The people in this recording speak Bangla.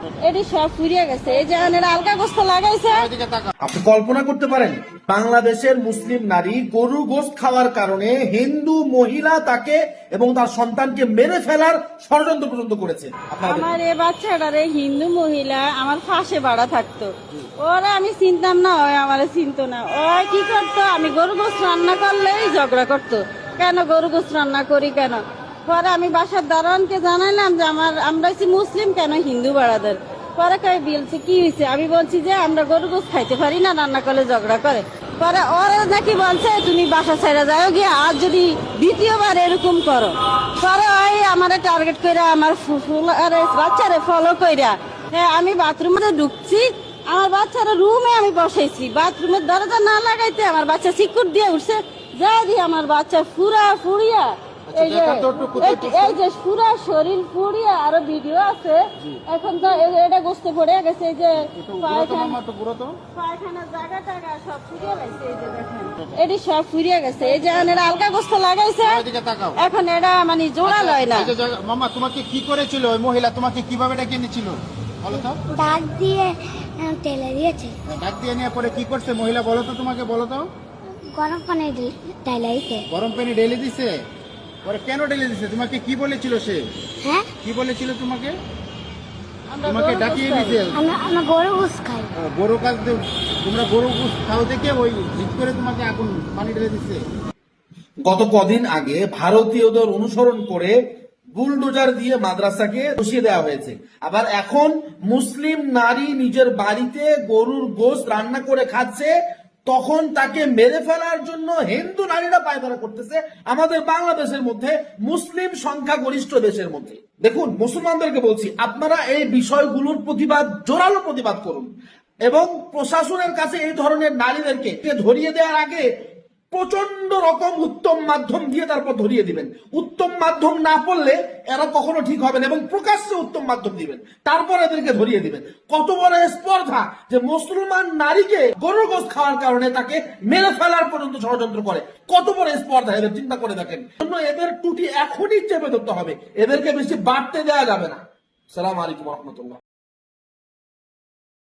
এটি সব ফুরিয়ে গেছে। এই যে এরা আলগা গোস্ত লাগাইছে। আপনি কল্পনা করতে পারেন বাংলাদেশের মুসলিম নারী গরু গোশত খাওয়ার কারণে হিন্দু মহিলা তাকে এবং তার সন্তানকে মেরে ফেলার ষড়যন্ত্র পর্যন্ত করেছে। আপনারা দেখুন। আমার এই বাচ্চাটারে হিন্দু মহিলা আমার ফাঁসে বাড়া থাকতো, ওরা আমি চিনতাম না, ওই আমার চিনতো না। ওরা কি করতো, আমি গরু গোস্ত রান্না করলেই ঝগড়া করতো, কেন গরু গোস্ত রান্না করি কেন। পরে আমি বাসার দারোয়ানকে জানাইলাম যে আমরা হচ্ছি মুসলিম, কেন হিন্দু বাড়াদের। পরে কই বলছে কি হয়েছে, আমি বলছি যে আমরা গরু গোস্ত খাইতে পারি না, রান্না করলে ঝগড়া করে। পরে ওরা নাকি বলছে তুমি বাসা ছেড়ে যাও গিয়ে, আর যদি দ্বিতীয়বার এরকম করো। পরে ওই আমারে টার্গেট করে আমার বাচ্চারে ফলো কইরা, হ্যাঁ আমি বাথরুমে ঢুকছি, আমার বাচ্চারা রুমে আমি বসাইছি, বাথরুমের দরজা না লাগাইতে আমার বাচ্চা সিকুর দিয়ে উঠছে, যা দিয়ে আমার বাচ্চা ফুরিয়া এই যে পুরা শরীর পুড়িয়া, আরো ভিডিও আছে। এখন তো এটা গোস্ত পড়ে গেছে, এই যে পায়খানার জায়গা টাগা সব ফুরিয়ে গেছে। এই যে দেখেন এটি সব ফুরিয়ে গেছে। এই যে এরা আলগা গোস্ত লাগাইছে, এখন এটা মানে জোড়া লয় না। মামা তোমাকে কি করেছিল ওই মহিলা, তোমাকে কিভাবে ডেকে নিয়েছিল বলো তো? ডাক দিয়ে তেলে দিয়েছে। ডাক দিয়ে নিয়ে পরে কি করছে মহিলা বলো তো, তোমাকে বলো তো? গরম পানি ঢেলে দিয়েছে। গরম পানি ঢেলে দিছে? পরে কেন ঢেলে দিছে? তোমাকে কি বলেছিল সে? হ্যাঁ, কি বলেছিল তোমাকে? তোমাকে ডাকিয়ে দিছে? আমরা গরু গোস খাই। গরু কাজ তোমরা গরু খাও দেখে ওই জিত করে তোমাকে আগুন পানি ঢেলে দিছে? গত কদিন আগে ভারতীয়দের অনুসরণ করে বুলডোজার দিয়ে মাদ্রাসাকে বসিয়ে দেওয়া হয়েছে। আবার এখন মুসলিম নারী নিজের বাড়িতে গরুর গোশত রান্না করে খাচ্ছে, তখন তাকে মেরে ফেলার জন্য হিন্দু নারীরা পায়তারা করতেছে আমাদের বাংলাদেশের মধ্যে, মুসলিম সংখ্যাগরিষ্ঠ দেশের মধ্যে। দেখুন, মুসলমানদেরকে বলছি, আপনারা এই বিষয়গুলোর প্রতিবাদ, জোরালো প্রতিবাদ করুন এবং প্রশাসনের কাছে এই ধরনের নারীদেরকে ধরিয়ে দেওয়ার আগে প্রচন্ড রকম উত্তম মাধ্যম দিয়ে তারপর ধরিয়ে দিবেন। উত্তম মাধ্যম না পড়লে এরা কখনো ঠিক হবে না, এবং প্রকাশ্যে উত্তম মাধ্যম দিবেন, তারপর এদেরকে ধরিয়ে দিবেন। কত বড় স্পর্ধা যে মুসলমান নারীকে গরুর গোশত খাওয়ার কারণে তাকে মেরে ফেলার পর্যন্ত ষড়যন্ত্র করে, কত বড় স্পর্ধা এদের, চিন্তা করে দেখেন। এদের টুটি এখনই চেপে ধরতে হবে, এদেরকে বেশি বাড়তে দেওয়া যাবে না। সালাম আলাইকুম রহমতুল্লাহ।